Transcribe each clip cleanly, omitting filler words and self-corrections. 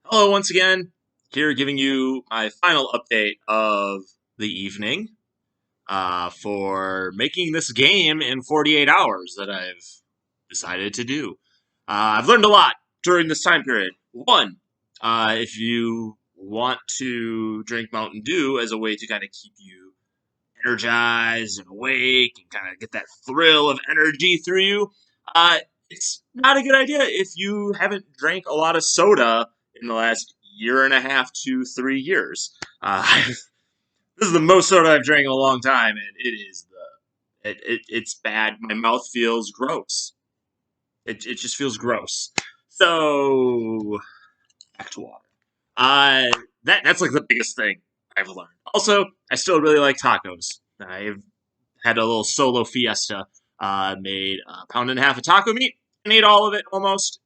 Hello, once again. Here giving you my final update of the evening for making this game in 48 hours that I've decided to do. I've learned a lot during this time period. One, if you want to drink Mountain Dew as a way to kind of keep you energized and awake and kind of get that thrill of energy through you, uh, it's not a good idea if you haven't drank a lot of soda in the last year and a half to 3 years. This is the most soda I've drank in a long time, and it's bad. My mouth feels gross. It just feels gross. So back to water. Uh, that's like the biggest thing I've learned. Also, I still really like tacos. I've had a little solo fiesta. Made a pound and a half of taco meat and ate all of it almost.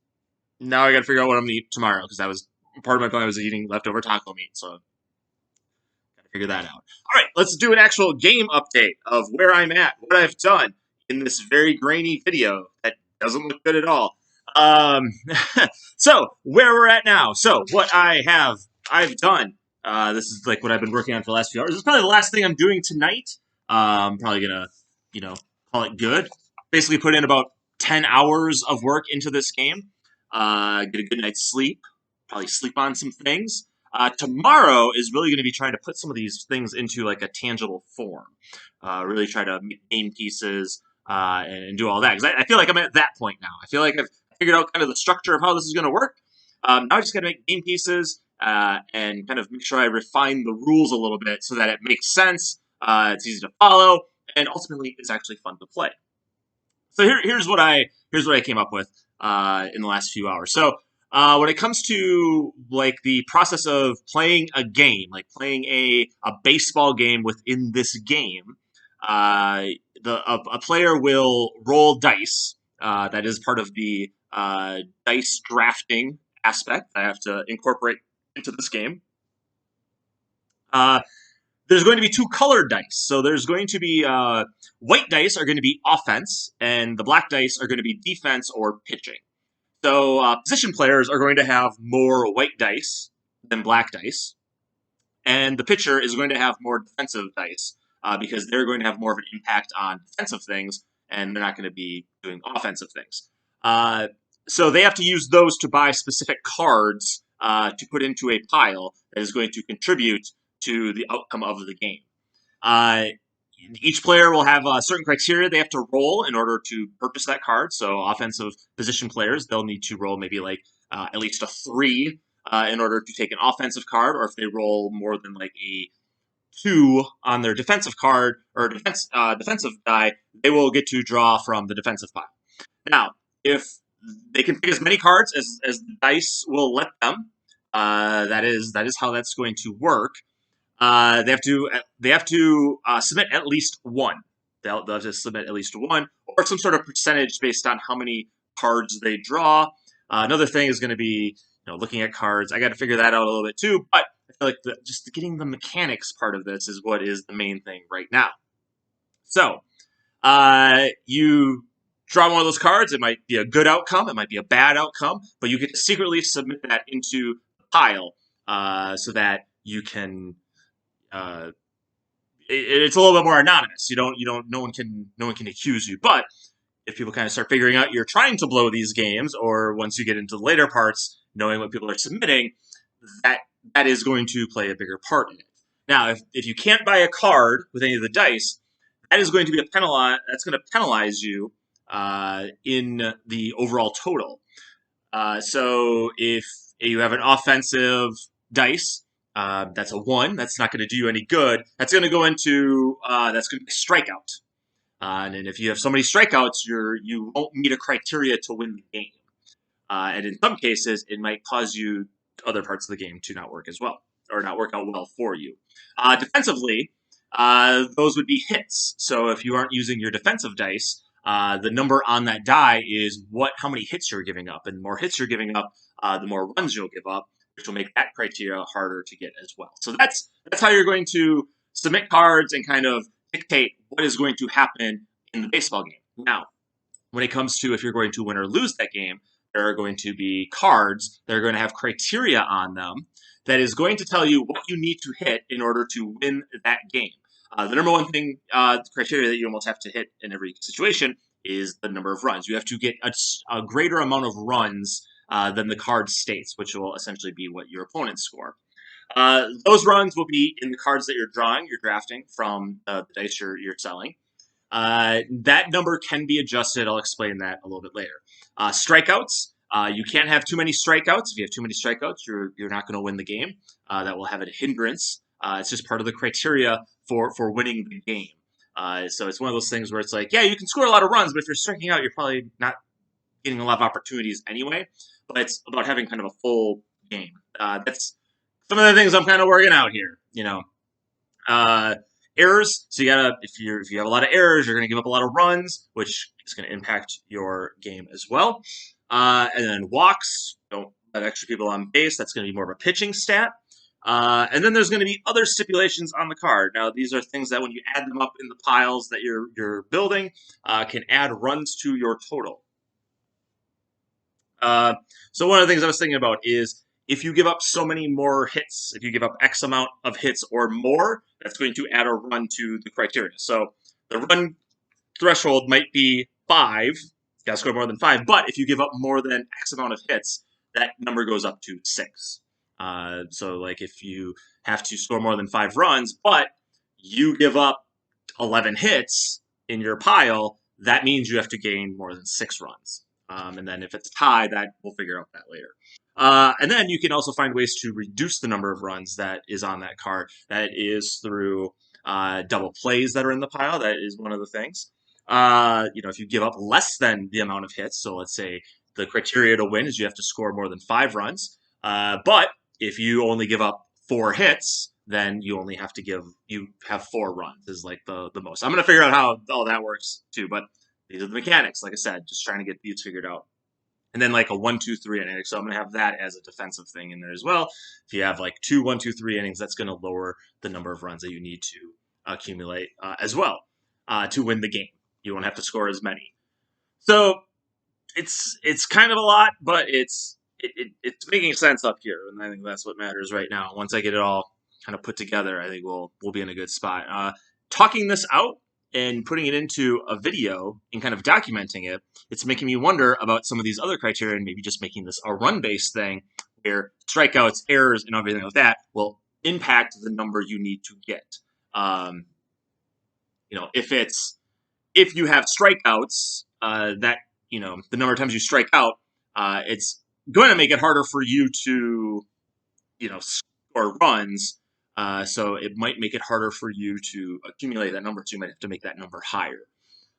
Now I got to figure out what I'm gonna eat tomorrow because that was part of my plan was eating leftover taco meat. So got to figure that out. All right, let's do an actual game update of where I'm at, what I've done in this very grainy video that doesn't look good at all. Um, so where we're at now. So what I've done. This is like what I've been working on for the last few hours. This is probably the last thing I'm doing tonight. I'm probably gonna, you know, call it good. Basically, put in about 10 hours of work into this game. Get a good night's sleep. Probably sleep on some things. Tomorrow is really going to be trying to put some of these things into like a tangible form. Really try to make game pieces and do all that because I feel like I'm at that point now. I feel like I've figured out kind of the structure of how this is going to work. Now I just got to make game pieces and kind of make sure I refine the rules a little bit so that it makes sense. It's easy to follow, and ultimately it's actually fun to play. So here's what I came up with in the last few hours. So when it comes to like the process of playing a game, like playing a baseball game within this game, uh, a player will roll dice. That is part of the dice drafting aspect I have to incorporate into this game. Uh, there's going to be two colored dice. So there's going to be white dice are going to be offense, and the black dice are going to be defense or pitching. So position players are going to have more white dice than black dice, and the pitcher is going to have more defensive dice because they're going to have more of an impact on defensive things, and they're not going to be doing offensive things. So they have to use those to buy specific cards to put into a pile that is going to contribute to the outcome of the game. Uh, each player will have certain criteria they have to roll in order to purchase that card. So offensive position players, they'll need to roll maybe like at least a 3 in order to take an offensive card, or if they roll more than like a 2 on their defensive card or defensive die, they will get to draw from the defensive pile. Now, if they can pick as many cards as the dice will let them, that is how that's going to work. They have to submit at least one. They'll just submit at least one, or some sort of percentage based on how many cards they draw. Another thing is going to be looking at cards. I got to figure that out a little bit too. But I feel like just getting the mechanics part of this is what is the main thing right now. So you draw one of those cards. It might be a good outcome. It might be a bad outcome. But you get to secretly submit that into the pile so that you can uh, it's a little bit more anonymous. No one can accuse you. But if people kind of start figuring out you're trying to blow these games, or once you get into the later parts, knowing what people are submitting, that is going to play a bigger part in it. Now, if you can't buy a card with any of the dice, that is going to be that's going to penalize you in the overall total. So if you have an offensive dice, that's a 1. That's not going to do you any good. That's going to go into that's going to be a strikeout. And if you have so many strikeouts, you won't meet a criteria to win the game. And in some cases, it might cause you other parts of the game to not work as well, or not work out well for you. Defensively, those would be hits. So if you aren't using your defensive dice, the number on that die is how many hits you're giving up. And the more hits you're giving up, the more runs you'll give up, which will make that criteria harder to get as well. So that's how you're going to submit cards and kind of dictate what is going to happen in the baseball game. Now, when it comes to if you're going to win or lose that game, there are going to be cards that are going to have criteria on them that is going to tell you what you need to hit in order to win that game. The number one thing, criteria that you almost have to hit in every situation is the number of runs. You have to get a greater amount of runs than the card states, which will essentially be what your opponents score. Those runs will be in the cards that you're drafting from the dice you're selling. That number can be adjusted. I'll explain that a little bit later. Strikeouts. You can't have too many strikeouts. If you have too many strikeouts, you're not going to win the game. That will have a hindrance. It's just part of the criteria for winning the game. So it's one of those things where it's like, yeah, you can score a lot of runs, but if you're striking out, you're probably not getting a lot of opportunities anyway. But it's about having kind of a full game. That's some of the things I'm kind of working out here. Errors. So if you have a lot of errors, you're going to give up a lot of runs, which is going to impact your game as well. And then walks. Don't let extra people on base. That's going to be more of a pitching stat. And then there's going to be other stipulations on the card. Now, these are things that when you add them up in the piles that you're building, can add runs to your total. So one of the things I was thinking about is if you give up so many more hits, if you give up X amount of hits or more, that's going to add a run to the criteria. So the run threshold might be 5. You got to score more than 5. But if you give up more than X amount of hits, that number goes up to 6. So like if you have to score more than 5 runs, but you give up 11 hits in your pile, that means you have to gain more than 6 runs. And then if it's a tie, that we'll figure out that later. And then you can also find ways to reduce the number of runs that is on that card. That is through double plays that are in the pile. That is one of the things. If you give up less than the amount of hits, so let's say the criteria to win is you have to score more than 5 runs. But if you only give up 4 hits, then you have 4 runs is like the most. I'm going to figure out how all that works too, but these are the mechanics. Like I said, just trying to get these figured out. And then like a 1-2-3 inning. So I'm going to have that as a defensive thing in there as well. If you have like 2 1-2-3 innings, that's going to lower the number of runs that you need to accumulate as well to win the game. You won't have to score as many. So it's kind of a lot, but it's making sense up here, and I think that's what matters right now. Once I get it all kind of put together, I think we'll be in a good spot. Talking this out and putting it into a video and kind of documenting it, it's making me wonder about some of these other criteria and maybe just making this a run-based thing where strikeouts, errors, and everything like that will impact the number you need to get. If you have strikeouts, the number of times you strike out, it's going to make it harder for you to, score runs. So it might make it harder for you to accumulate that number. So you might have to make that number higher.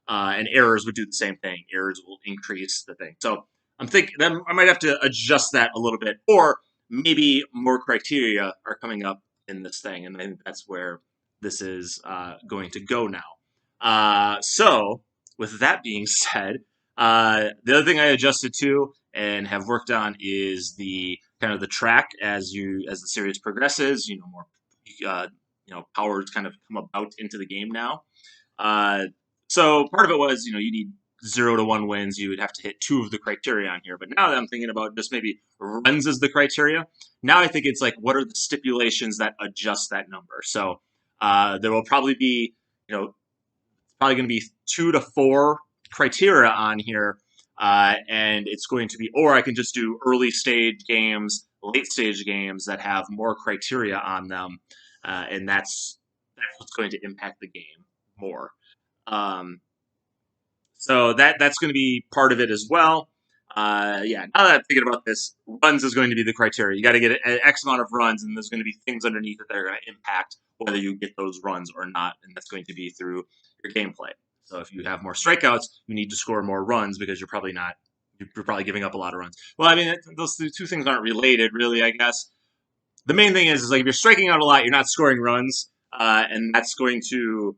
And errors would do the same thing. Errors will increase the thing. So I'm thinking that I might have to adjust that a little bit, or maybe more criteria are coming up in this thing, and I think that's where this is going to go now. So with that being said, the other thing I adjusted to and have worked on is the kind of the track as the series progresses. More powers kind of come about into the game now. So part of it was, you need 0 to 1 wins. You would have to hit 2 of the criteria on here. But now that I'm thinking about just maybe runs as the criteria, now I think it's like, what are the stipulations that adjust that number? So there will probably be, probably going to be 2 to 4 criteria on here. And it's going to be, or I can just do early stage games, late stage games that have more criteria on them. And that's what's going to impact the game more. So that's going to be part of it as well. Now that I'm thinking about this, runs is going to be the criteria. You got to get an X amount of runs, and there's going to be things underneath that are going to impact whether you get those runs or not, and that's going to be through your gameplay. So if you have more strikeouts, you need to score more runs because you're probably giving up a lot of runs. Well, I mean, those two things aren't related, really, I guess. The main thing is like if you're striking out a lot, you're not scoring runs, and that's going to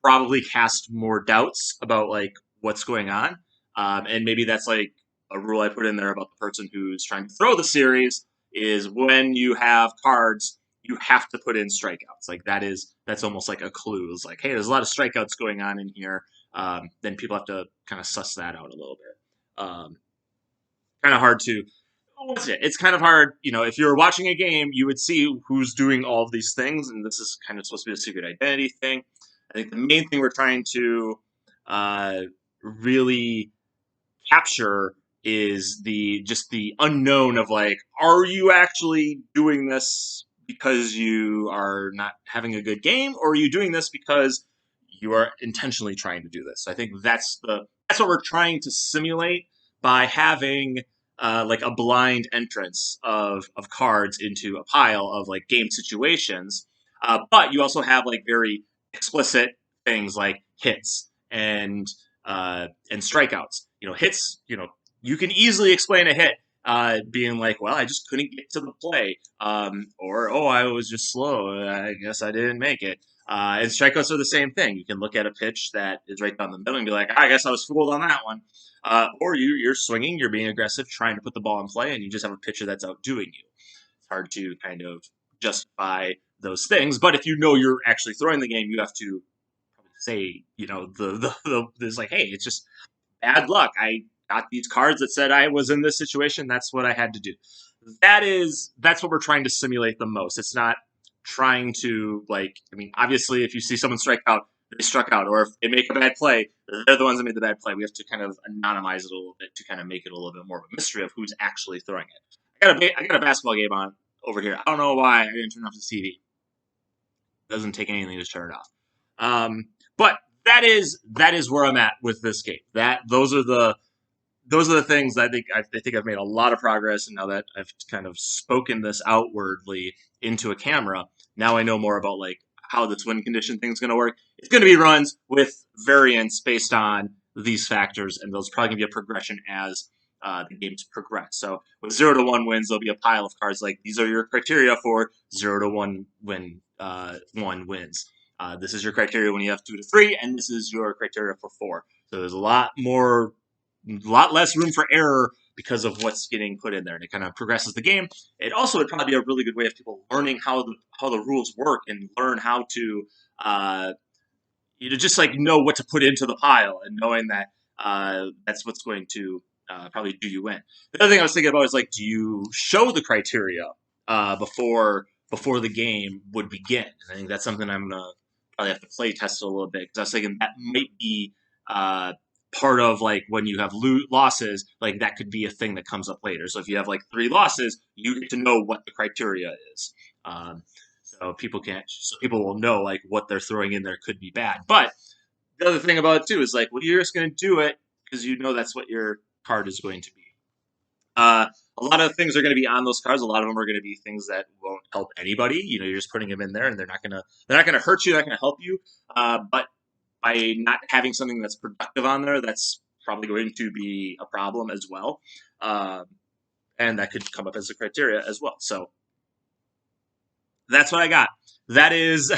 probably cast more doubts about like what's going on. And maybe that's like a rule I put in there about the person who's trying to throw the series is when you have cards, you have to put in strikeouts. Like that's almost like a clue. It's like, hey, there's a lot of strikeouts going on in here. Then people have to kind of suss that out a little bit. kind of hard to. What's it? It's kind of hard, if you're watching a game, you would see who's doing all of these things, and this is kind of supposed to be a secret identity thing. I think the main thing we're trying to uh, really capture is the unknown of like, are you actually doing this because you are not having a good game, or are you doing this because you are intentionally trying to do this? So I think that's what we're trying to simulate by having like a blind entrance of cards into a pile of like game situations. But you also have like very explicit things like hits and strikeouts. Hits. You can easily explain a hit being like, well, I just couldn't get to the play, or oh, I was just slow. I guess I didn't make it. And strikeouts are the same thing. You can look at a pitch that is right down the middle and be like, I guess I was fooled on that one. Or you're swinging, you're being aggressive, trying to put the ball in play, and you just have a pitcher that's outdoing you. It's hard to kind of justify those things, but if you know you're actually throwing the game, you have to say, there's like, hey, it's just bad luck. I got these cards that said I was in this situation. That's what I had to do. That's what we're trying to simulate the most. It's not trying to obviously, if you see someone strike out, they struck out, or if they make a bad play, they're the ones that made the bad play. We have to kind of anonymize it a little bit to kind of make it a little bit more of a mystery of who's actually throwing it. I got a basketball game on over here. I don't know why I didn't turn off the TV. It doesn't take anything to turn it off. But that is where I'm at with this game. Those are the things that I think I've made a lot of progress, and now that I've kind of spoken this outwardly into a camera, now I know more about like how this win condition thing's going to work. It's going to be runs with variance based on these factors, and there's probably going to be a progression as the games progress. So with 0 to 1 wins, there'll be a pile of cards like these are your criteria for 0 to 1 1 wins. This is your criteria when you have 2 to 3, and this is your criteria for 4. So there's a lot less room for error because of what's getting put in there, and it kind of progresses the game. It also would probably be a really good way of people learning how the rules work and learn how to just like know what to put into the pile, and knowing that that's what's going to probably do you in. The other thing I was thinking about is like, do you show the criteria before the game would begin? And I think that's something I'm gonna probably have to play test a little bit, because I was thinking that might be part of like when you have losses, like that could be a thing that comes up later. So if you have like 3 losses, you get to know what the criteria is. So people will know like what they're throwing in there could be bad. But the other thing about it too is like, well, you're just going to do it because you know that's what your card is going to be. A lot of things are going to be on those cards. A lot of them are going to be things that won't help anybody. You're just putting them in there, and they're not gonna hurt you. They're not gonna help you. But by not having something that's productive on there, that's probably going to be a problem as well. And that could come up as a criteria as well. So that's what I got. That is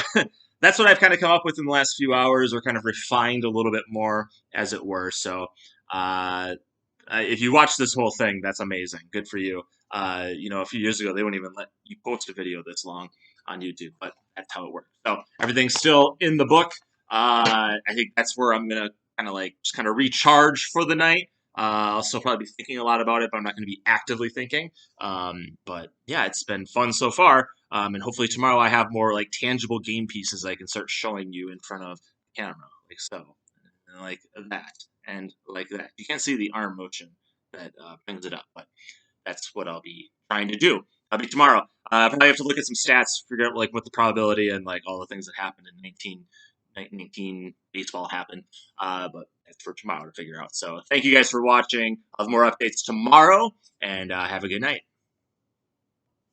that's what I've kind of come up with in the last few hours, or kind of refined a little bit more, as it were. So if you watch this whole thing, that's amazing. Good for you. A few years ago, they wouldn't even let you post a video this long on YouTube, but that's how it works. So everything's still in the book. I think that's where I'm gonna kind of like just kind of recharge for the night. I'll still probably be thinking a lot about it, but I'm not going to be actively thinking. But yeah, it's been fun so far. And hopefully tomorrow I have more like tangible game pieces I can start showing you in front of the camera, like so, and like that, and like that. You can't see the arm motion that brings it up, but that's what I'll be trying to do. I'll be tomorrow. Probably have to look at some stats, figure out like what the probability and like all the things that happened in 1919 baseball happened. But that's for tomorrow to figure out. So thank you guys for watching. I'll have more updates tomorrow, and have a good night.